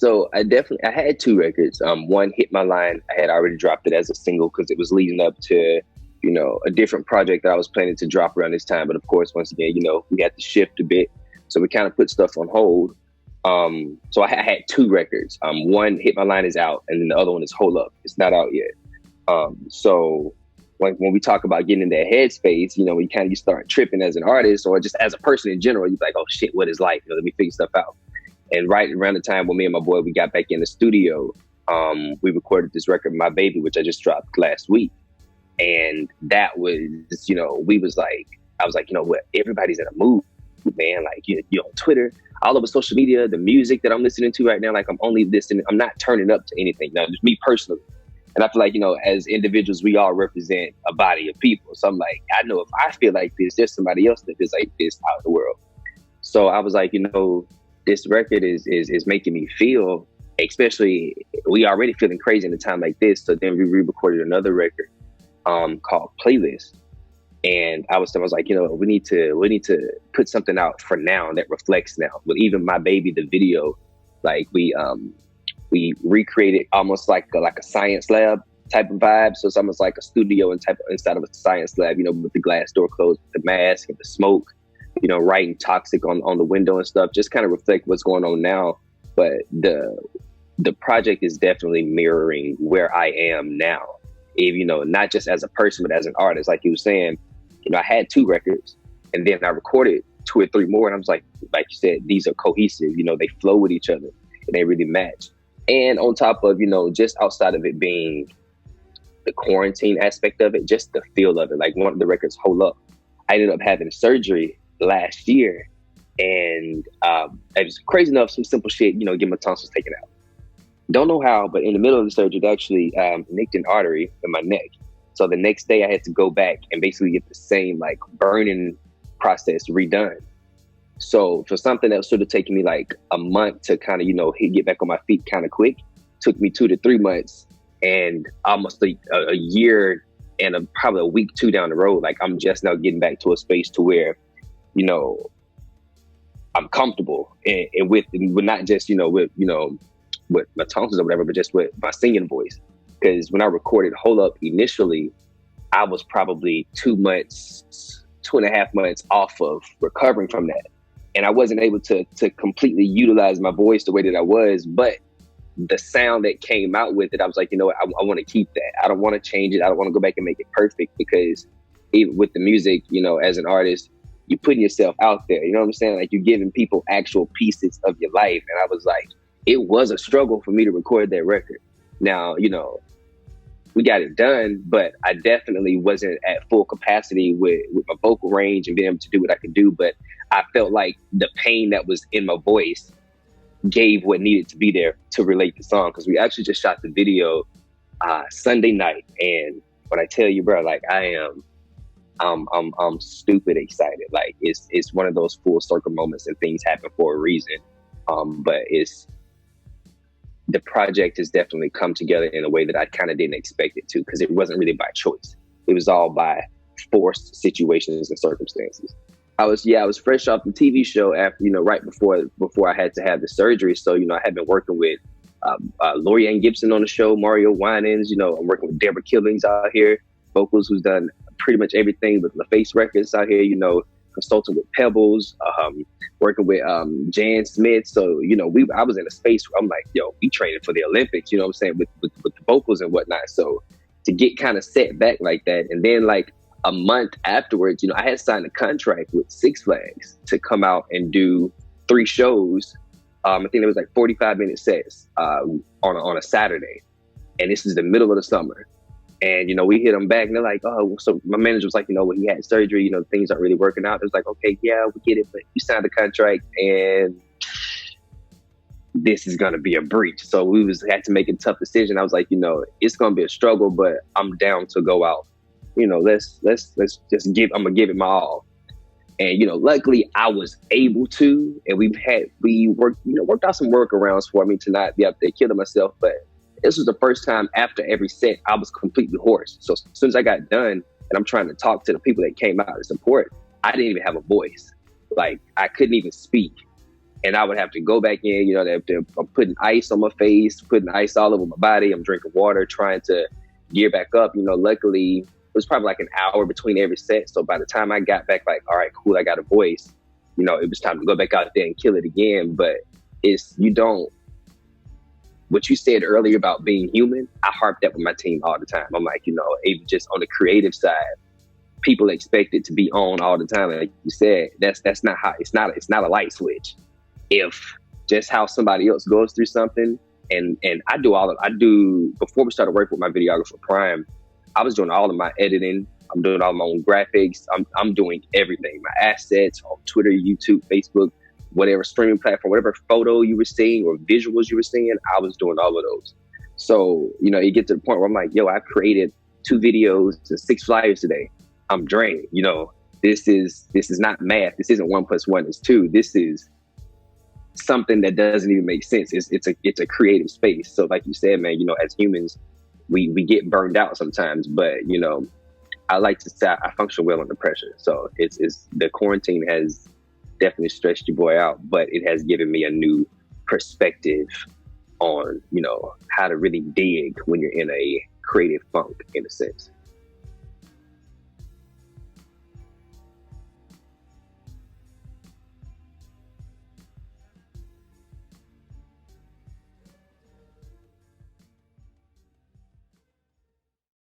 So I had two records. One, Hit My Line, I had already dropped it as a single because it was leading up to, a different project that I was planning to drop around this time. But of course, once again, we had to shift a bit. So we kind of put stuff on hold. So I had two records. One, Hit My Line, is out, and then the other one is Hold Up. It's not out yet. So when we talk about getting in that headspace, you kind of start tripping as an artist or just as a person in general. You're like, oh shit, what is life? Let me figure stuff out. And right around the time when me and my boy, we got back in the studio, we recorded this record, My Baby, which I just dropped last week. And that was, I was like, what? Everybody's in a mood, man. Like, you're on Twitter, all over social media, the music that I'm listening to right now, like I'm only listening, I'm not turning up to anything. Now, just me personally. And I feel like, as individuals, we all represent a body of people. So I'm like, I know if I feel like this, there's somebody else that feels like this out in the world. So I was like, this record is making me feel, especially we already feeling crazy in a time like this. So then we re-recorded another record called Playlist. And I was like, we need to put something out for now that reflects now. But even My Baby, the video, like we recreated almost like a science lab type of vibe. So it's almost like a studio inside of a science lab, with the glass door closed, the mask and the smoke, writing toxic on the window and stuff, just kind of reflect what's going on now. But the project is definitely mirroring where I am now. If, not just as a person, but as an artist. Like you were saying, I had two records and then I recorded two or three more. And I was like you said, these are cohesive, they flow with each other and they really match. And on top of, just outside of it being the quarantine aspect of it, just the feel of it, like one of the records, Hold Up, I ended up having surgery last year. And it was crazy enough, some simple shit, get my tonsils taken out. Don't know how, but in the middle of the surgery, it actually nicked an artery in my neck. So the next day I had to go back and basically get the same like burning process redone. So for something that should have taken me like a month to kind of, get back on my feet kind of quick, took me 2 to 3 months and almost a year and probably a week, 2 down the road. Like I'm just now getting back to a space to where, I'm comfortable and with not just, with my tonsils or whatever, but just with my singing voice. Because when I recorded Hold Up initially, I was probably 2.5 months off of recovering from that. And I wasn't able to completely utilize my voice the way that I was, but the sound that came out with it, I was like, I want to keep that. I don't want to change it. I don't want to go back and make it perfect because even with the music, as an artist, you're putting yourself out there. You know what I'm saying? Like you're giving people actual pieces of your life. And I was like, it was a struggle for me to record that record. Now, we got it done, but I definitely wasn't at full capacity with my vocal range and being able to do what I could do. But I felt like the pain that was in my voice gave what needed to be there to relate the song. Because we actually just shot the video Sunday night. And when I tell you, bro, like I'm stupid excited. Like it's one of those full circle moments and things happen for a reason. But the project has definitely come together in a way that I kind of didn't expect it to, because it wasn't really by choice. It was all by forced situations and circumstances. I was fresh off the TV show after, right before I had to have the surgery. So, I had been working with Lorianne Gibson on the show, Mario Winans, I'm working with Deborah Killings out here, vocals, who's done pretty much everything with LaFace Records out here, consulting with Pebbles, working with Jan Smith. So, I was in a space where I'm like, we training for the Olympics, with the vocals and whatnot. So to get kind of set back like that. And then like a month afterwards, I had signed a contract with Six Flags to come out and do 3 shows. I think there was like 45-minute sets on a Saturday. And this is the middle of the summer. And, we hit them back and they're like, oh, so my manager was like, he had surgery, things aren't really working out. It was like, okay, yeah, we get it. But you signed the contract and this is going to be a breach. So we had to make a tough decision. I was like, it's going to be a struggle, but I'm down to go out. Let's just I'm going to give it my all. And, luckily I was able to, and we worked out some workarounds for me to not be out there killing myself. But this was the first time after every set I was completely hoarse. So as soon as I got done and I'm trying to talk to the people that came out to support, I didn't even have a voice. Like I couldn't even speak. and I would have to go back in, you know, I'm putting ice on my face, putting ice all over my body. I'm drinking water, trying to gear back up. You know, luckily it was probably like an hour between every set. So by the time I got back, like, all right, cool, I got a voice, you know, it was time to go back out there and kill it again. But what you said earlier about being human, I harp that with my team all the time. I'm like, you know, even just on the creative side, people expect it to be on all the time. Like you said, that's not how, it's not a light switch. If just how somebody else goes through something, and before we started working with my videographer Prime, I was doing all of my editing. I'm doing all my own graphics. I'm doing everything, my assets on Twitter, YouTube, Facebook, whatever streaming platform, whatever photo you were seeing or visuals you were seeing, I was doing all of those. So, you know, you get to the point where I'm like, yo, I've created 2 videos and 6 flyers today. I'm drained. You know, this is not math. This isn't 1 + 1 is 2. This is something that doesn't even make sense. It's a creative space. So like you said, man, you know, as humans, we get burned out sometimes, but you know, I like to say I function well under pressure. So it's the quarantine has definitely stretched your boy out, but it has given me a new perspective on, you know, how to really dig when you're in a creative funk, in a sense.